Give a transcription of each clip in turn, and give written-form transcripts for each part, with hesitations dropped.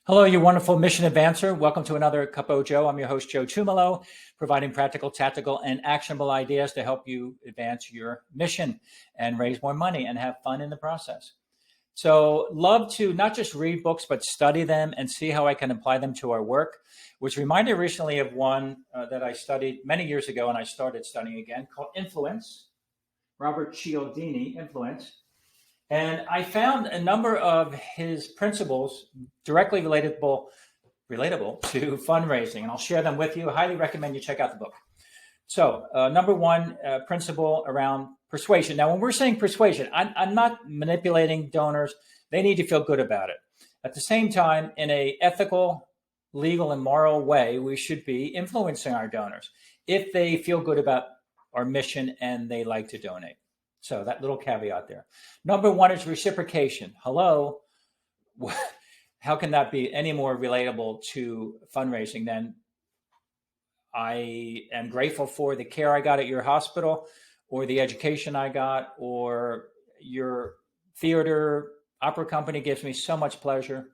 Hello, you wonderful mission advancer. Welcome to another CupoJoe. I'm your host, Joe Tumalo, providing practical, tactical, and actionable ideas to help you advance your mission and raise more money and have fun in the process. So love to not just read books, but study them and see how I can apply them to our work. Was reminded recently of one that I studied many years ago and I started studying again called Influence, Robert Cialdini, Influence. And I found a number of his principles directly relatable to fundraising, and I'll share them with you. I highly recommend you check out the book. So number one principle around persuasion. Now, when we're saying persuasion, I'm not manipulating donors. They need to feel good about it. At the same time, in a ethical, legal, and moral way, we should be influencing our donors if they feel good about our mission and they like to donate. So that little caveat there. Number one is reciprocation. Hello. How can that be any more relatable to fundraising than I am grateful for the care I got at your hospital or the education I got or your theater opera company gives me so much pleasure.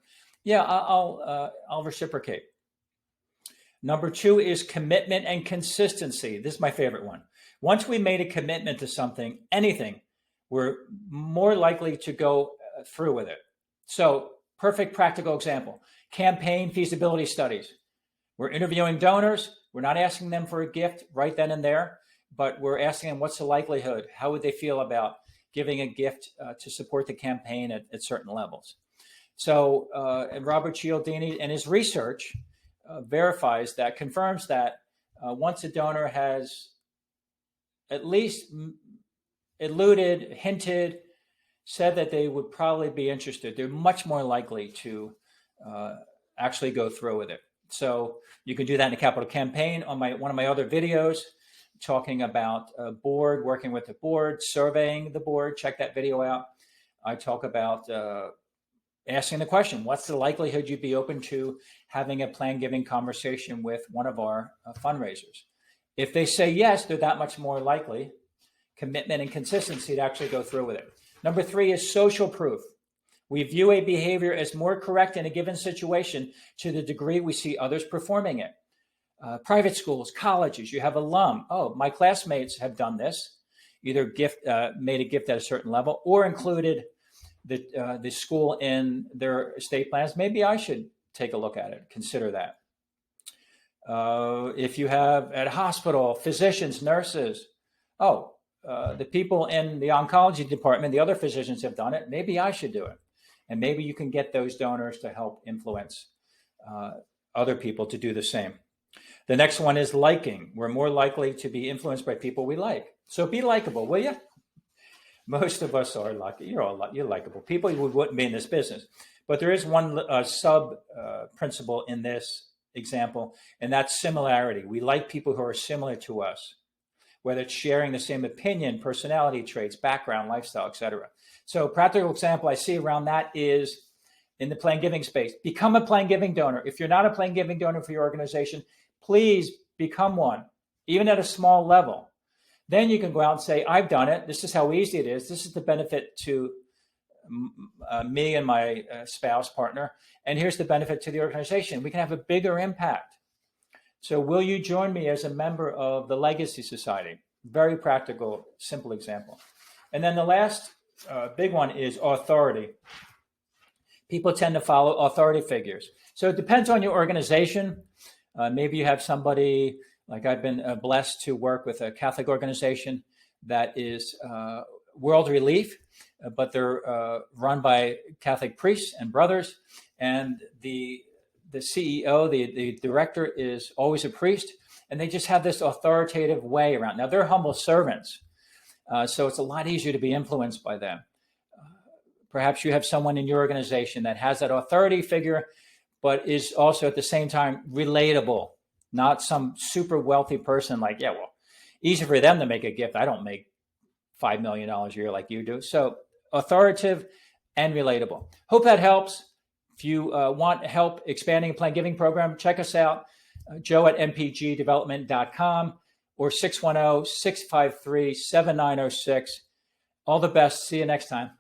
Yeah, I'll reciprocate. Number two is commitment and consistency. This is my favorite one. Once we made a commitment to something, anything, we're more likely to go through with it. So, perfect practical example, campaign feasibility studies. We're interviewing donors. We're not asking them for a gift right then and there, but we're asking them what's the likelihood? How would they feel about giving a gift to support the campaign at certain levels? So, and Robert Cialdini and his research verifies that, confirms that once a donor has at least alluded, hinted, said that they would probably be interested, they're much more likely to actually go through with it. So you can do that in a capital campaign. On one of my other videos, talking about a board, working with the board, surveying the board, check that video out. I talk about asking the question, what's the likelihood you'd be open to having a plan giving conversation with one of our fundraisers? If they say yes, they're that much more likely, commitment and consistency, to actually go through with it. Number three is social proof. We view a behavior as more correct in a given situation to the degree we see others performing it. Private schools, colleges, you have alum. Oh, my classmates have done this, either made a gift at a certain level or included the school in their estate plans. Maybe I should take a look at it, consider that. If you have at a hospital, physicians, nurses, the people in the oncology department, the other physicians have done it, maybe I should do it. And maybe you can get those donors to help influence other people to do the same. The next one is liking. We're more likely to be influenced by people we like. So be likable, will you? Most of us are lucky. You're likable people. You wouldn't be in this business. But there is one sub principle in this example, and that's similarity. We like people who are similar to us, whether it's sharing the same opinion, personality traits, background, lifestyle, etc. So practical example I see around that is in the plan giving space. Become a plan giving donor. If you're not a plan giving donor for your organization, please become one, even at a small level. Then you can go out and say, I've done it. This is how easy it is. This is the benefit to me and my spouse, partner. And here's the benefit to the organization. We can have a bigger impact. So will you join me as a member of the Legacy Society? Very practical, simple example. And then the last big one is authority. People tend to follow authority figures. So it depends on your organization. Maybe you have somebody, like I've been blessed to work with a Catholic organization that is World Relief, but they're run by Catholic priests and brothers. And the CEO, the director, is always a priest. And they just have this authoritative way around. Now, they're humble servants. So it's a lot easier to be influenced by them. Perhaps you have someone in your organization that has that authority figure, but is also at the same time relatable, not some super wealthy person like, yeah, well, easy for them to make a gift. I don't make $5 million a year like you do. So authoritative and relatable. Hope that helps. If you want help expanding a plan giving program, check us out, joe@mpgdevelopment.com or 610-653-7906. All the best. See you next time.